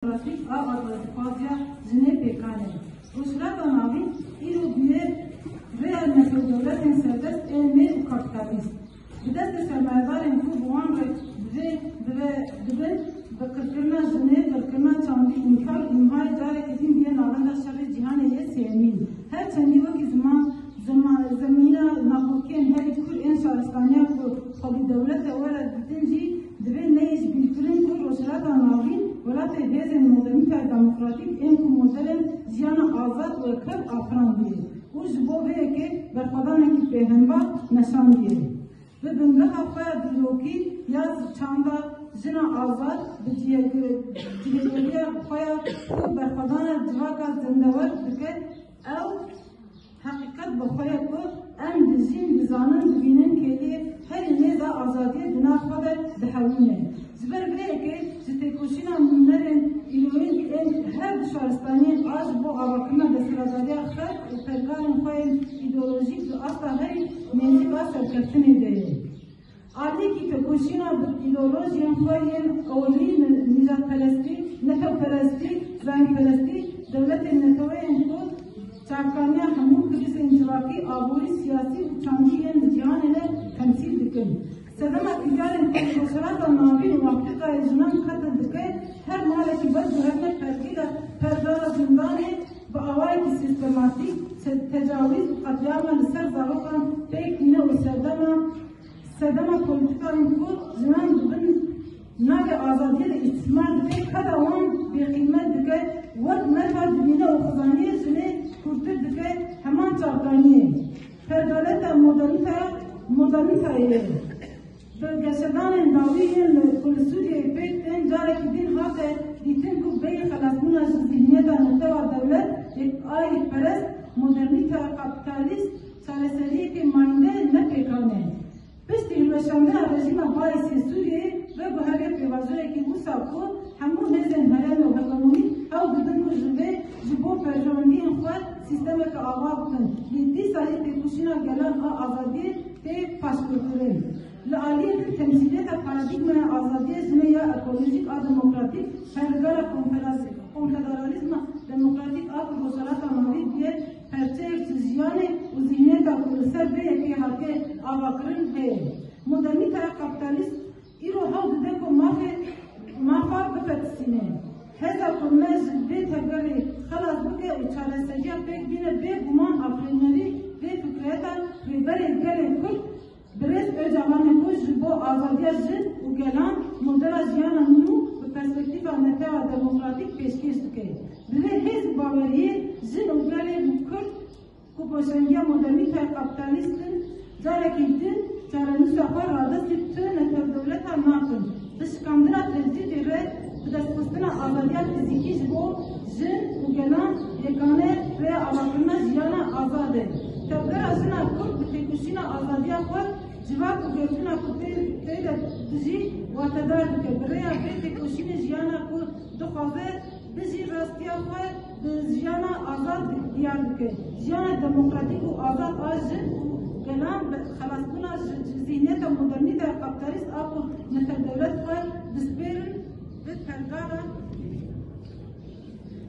Trafik a advokatya jine pekane. Usrata navi iro büye real metodolojen serbest elme u kapitalist. Bidest sermayedarên ku buwan re dibin bikirkirina jine birkirina çandî inkar imhay carekî din diye navenda şerê cîhanê yê sêmîn. Her çendî wekî zemîna naxwekiyên herî kur ên şaristaniya ku xwedî dewleta were didin jî divê neyîşbîrkirin ku rojhilata navîn welatê hêzên modernîta demokratîk ên ku modelên jiyana azad û kev afirandî û ji bo vê yekê berxwedanekî pêhembar neşandiye. Bi bingeha xwe ya dîrokî ya çanda jina azad bi cihêgeriya xwe ya ku berxwedana civaka zindewar dike ew heqîqet bi xwe ye ku em dijîn dizanin dibînin kêliyê herî nêza azadiyê di nav xwe de dihewîne. Ji ber vê yekê ji têkoşîna nûnerên îroyîn ên her du şaristaniyên a ji bo avakirina desthilatdariya xelk û pergarên xwe yên îdeolojîk di asta herî nêzik a serkeftinê de ye. Alîkî têkoşîna îdeolojiyên xwe yên ewlî nîjadperestî, netewperestî, rengperestî, dewletên neteweyên ku çavkaniya hemû krîzên civakî, aborî, siyasî û çandî yên di cîhanê de temsîl dikin. Sedema tîcarên ku rojhilata navîn û Afrikayê jinan qetil dike, her malekî ber ji hevne pergîra perdara zindanê bi awayekî sîstematîk tecawîz û qetliyama li ser zarokan pêk dîne û sedema polîtikayên ku jinan dibin navê azadiyê de îstîmar dike, qeda wan bêqîmet dike, wek merha dibîne û xizaniyê jinê kûrtir dike heman çavkaniyê. Perdaleta modernîtayê Geşedanên dawî yên ku li Sûriyeyê pêk tên carekî din hate dîtin ku bêyî xelasbûna ji zihniyeta netewa dewlet a yekperest, modernîta kapitalîst çareseriyekê mayînde ne pêkane. Piştî hilweşandeya rejîma Baîsê Sûriyeyê ve bi herî pêvajoyekî wisa ku hemû hêzên herêm û hegemonîk ew dibin ku ji bo perjewendiyên xwe sîstemeke ava bikin. Li dî salî têkoşîna gelan a azadiyê tê paşgirkirin. Li aliyê temsîliyeta paradigmaya azadiyê jinê ya ekolojîk a demokratîk pergara konfederalîzma demokratîk a rojhilata navî diye perçeyek ji jiyanê û zihniyeta ku li ser vê yekê hatiye avakirin heye. Modernîtaya kapitalîst îro hewl dide ku mafa bifetisîne. Heza ku me ji vê tevgerê xelas bike û çareseriya pêk bîne bêguman afirînerî vê fikriyeta rêberê gelê Kurd birêz pêcavanê ku ji bo azadiya jin û gelan modela jiyana nû bi perspektîfa netewa demokratîk pêşkêş dike. Bi vê hêz baweriyê jin û gelê Kurd ku poşengiya modernîtaya kapitalîstin carekî din çarenûsa xwe radestî tu netewdewleta nakin. Bi şikandina tecdîdê re bi destxistina azadiya fîzîkî ji bo jin û gelan yekane rêya avakirina jiyana azad e. Tevgera jina Kurd bi têkoşîna azadiya xwe civak û girtina ku tê de dijî watedar dike. Bi rêya vê têkoşînê jiyana ku dixwaze bijî rastiya xwe di jiyana azad diyar dike. Jiyana demokratîk û azad a jin û gelan bi xelasbûna ji zihniyeta modernîtaya kapitalîst a ku netewdewlet xwe dispêrin bi pergara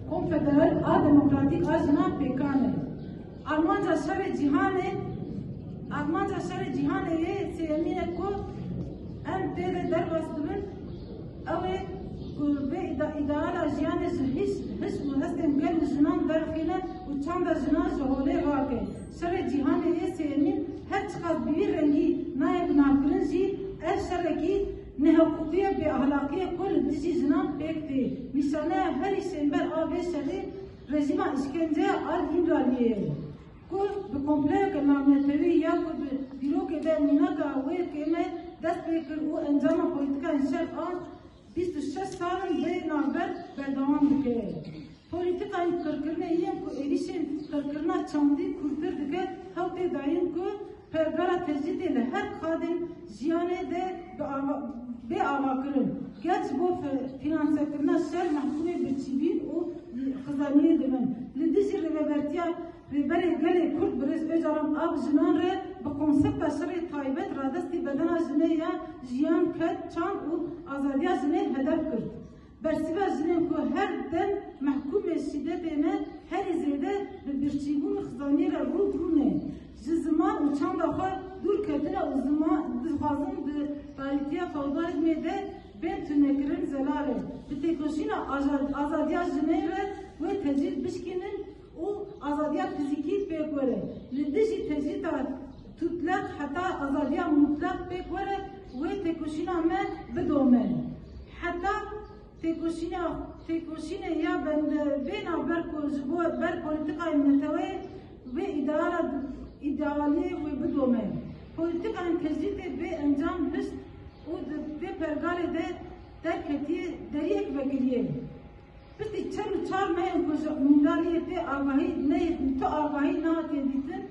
konfederal a demokratîk a jinan pêkan e. Armanca şerê cîhanê yê sêmîne ku em tê de derbas dibin ew ê ku vê îdeala jiyanê ji hişk û hestên gel û jinan derxîne û çanda jinan ji holê rake. Şerê cîhanê yê sêmîn her çiqas bi vî rengî nayê binavkirin jî ev şerekî neheqûqiya bêahlaqîya ku li dijî jinan pêk tê. Nîşaneya herî şênber a vê şerê rejîma îşkenceya a lîberaliyê ye. Ku bi kompleyeke navnetewî ya ku bi dîrokê de mînaka wê kême dest pê kir û encama polîtikayên şer a 26 salin vê navber berdewam dike. Polîtikayên qirkirinê yên ku êrişên qirkirina çandî kûrtir dike hew tê dayîn ku pergara tecdîdê li her xadên jiyanê de bê avakirin. Geç bo finansekirina şer mehkûmê birçîbîn û xizaniyê dibin. Li dijî rêvebertiya rêberê gelê Kurd birêz êcaran av jinan re bi konsepta şerê taybet radestî bedena jinê ya jiyan ket çand û azadiya jinê hedef kir. برسیبا جنین که هر دم محکوم شدتینه هر زیده به برچیبون خزانی را رو برونه زمان و چند آخر دور کردن و زمان دخوازم به تاریخی فوضالیزمی ده بین تونکرین زلاره به تکوشین آزادی جنین را و تجدید بشکنن و آزادی فیزیکی پیکوره لدیشی تجدید تطلق حتی آزادی مطلق پیکوره و تکوشین همه بدومه حتی تکوشین یا بین بر پولیتیکای نتوی و ایدئالی و بدومه پولیتیکای تجدید به انجام هست و به پرگاری ده در یک وگریه بستی چند چار مهم کجا مندالیت آگاهی نه تو آگاهی نه تندیتن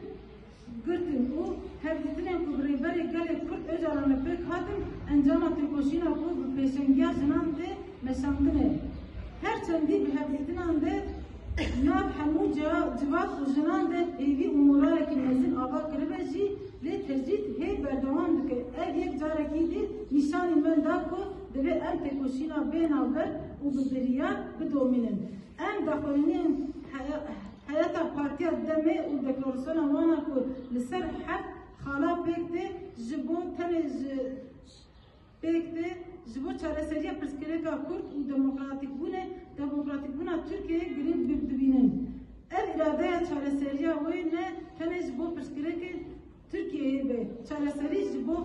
گرتن و هر دیتنم که بریبری گلی کرد اجارانه پیک هاتن انجام تکوشین کو به پیشنگی جنان ده مسامدنه هر چندی به هر دیتنان ده ناب همو جواب و جنان ده ایوی امورا که نزین آقا کربه جی لی تجدید هی بردوان دکه اگ یک جارکی دی نشانی من دا کو دوی ام تکوشینا بین آور و بدریا بدومینن ام داخلینین حیاتا پارتیا دمه و دکلارسون وانا کو لسر حق خالا بکده جبون تنه بکده جبو چارەسەریە پرسکرێکا کورد و دموکراتیک بوونا تورکیە گرنگ ببینن ev iradeya çareserîya wê ne tenê ji bo pirsgirêkê Tirkiyeyê be çareserî ji bo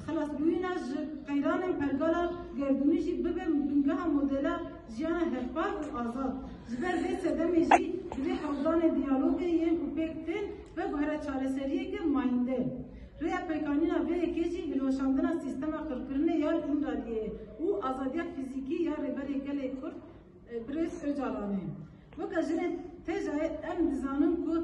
xelasbûyîna ji qeyranên pergala gerdûnî jî bibe bingeha modela jiyana hevpar û azad ji ber vê sedemê jî divê hewdanê diyalogê yên û pêk tên ve guhere çareseriyeke mayînde rêya pêkanîna vê yekê jî hilweşandina sîstema qirkirinê ya îmraliyê û azadiya fîzîkî ya rêberê gelê Kurd Birêz Öcalan e. Weke jinê têjayê em dizanin ku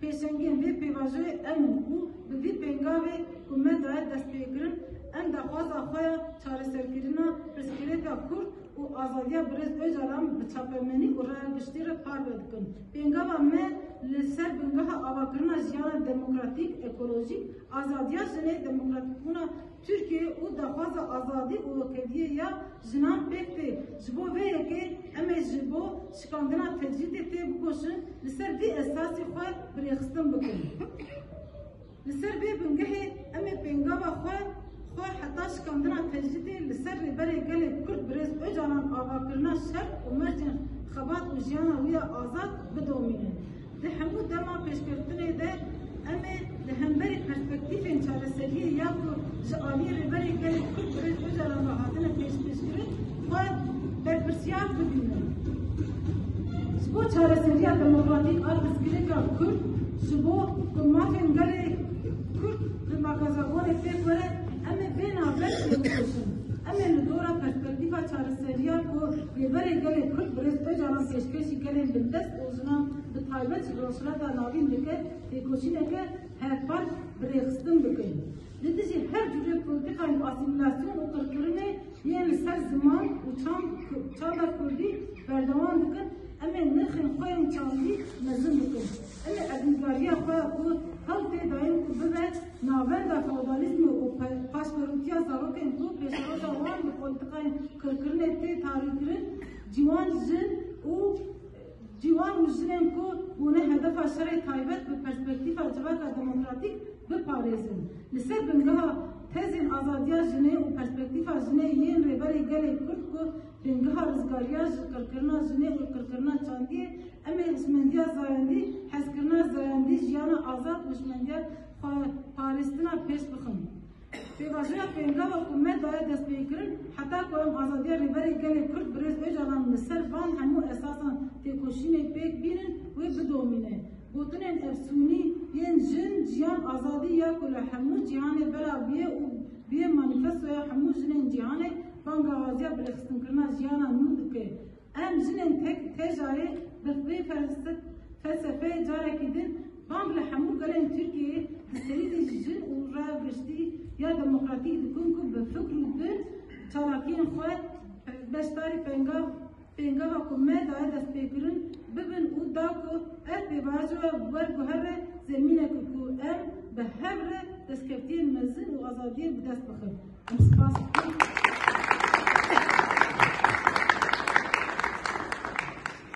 pêşengiyên vê pêvajoyê em in û bi vî pêngavê ku me daye destpêkirin em daxwaza xwe ya çareserkirina pirsgirêka Kurd û azadiya Birêz Öcalan bi çapemenî û raya giştî re parve dikin. Pêngava me li ser bingeha avakirina jiyana demokratîk, ekolojîk, azadiya jinê demokratîkbûna Türkiye û daxwaza azadî û wekeviyê ya jinan pêk tê ji bo vê yekê em ê ji bo şikandina tecrîdê tê bikoşin li ser vî esasî xwe birêxistin bikin. Li ser vê bingehê em ê pêngava xwe heta şikandina tecrîdê li ser rêberê gelê Kurd Birêz Öcalan avakirina şer û mercên xebat û jiyana wî ya azad bidomînin. Di hemû dema pêşketinê de em ê li hemberî perspektîfên çareseriyê ya ku ji aliyê rêberê gelê Kurd Birêz Öcalan ve hatine pêşkêşkirin xwe berpirsiyar bibînin. Ji bo çareseriya demokratîk a pirsgirêka Kurd ji bo ku mafên gelê Kurd li magazagonê pêk were em ê vê naber pêbikoşin. Em ê li dora perspektîfa çareseriya ku rêberê gelê Kurd Birêz Öcalan pêşkêşî gelên bindest û jinan bi taybet ji rojhilata navîn dike pêkoşîneke hevpar birêxistin bikin. Li dijî her cûrê polîtikayên asîmilasyon û qirkirinê yên li ser ziman û çanda Kurdî berdewam dikin em ê nirxên xwe yên çandî mezin bikin. Em ê edîbgariya xwe ya ku hewl tê dayîn ku bibe navenda feodalîzmê û paşverûtiya zarokên ku pêşroja wan li polîtikayên qirkirinê tê tarîkirin ciwan û jinên ku bûne hedefa şerê taybet bi perspektîfa civaka demokratîk biparêzin. Li ser bingeha tezên azadiya jinê û perspektîfa jinê yên rêberê gelê Kurd ku bingeha rizgariya ji qirkirina jinê û qirkirina çandiyê em ê hişmendiya zayendî, hezkirina zayendî, jiyana azad û hişmendiya parêstina pêş bixin. Pêvajoya pêngava ku me daye destpêkirin heta ku em azadiya rêberê gelê Kurd Birêz Öcalan li ser van hemû esasan têkoşînê pêk bînin wê bidomîne. Gotinên efsûnî yên jin ciyan azadî ya ku li hemû cîhanê bela bûye û bûye manîfestoya hemû jinên cîhanê banga waziya birêxistindirina jiyana nû dike. Em jinên têjayê bi vê felsefeyê carekî din bang li hemû gelên Tirkiyeyê di serî de jin û raya giştî ya demokratîk dikin ku bi fikr û dil çalakiyên xwe beşdarî pêngava ku me daye destpêkirin bibin û da ku ev pêvajoya werguhere zemîneke ku em bi hev re destkeftiyên mezin û azadiyê bi dest bixin. Em spas dikin.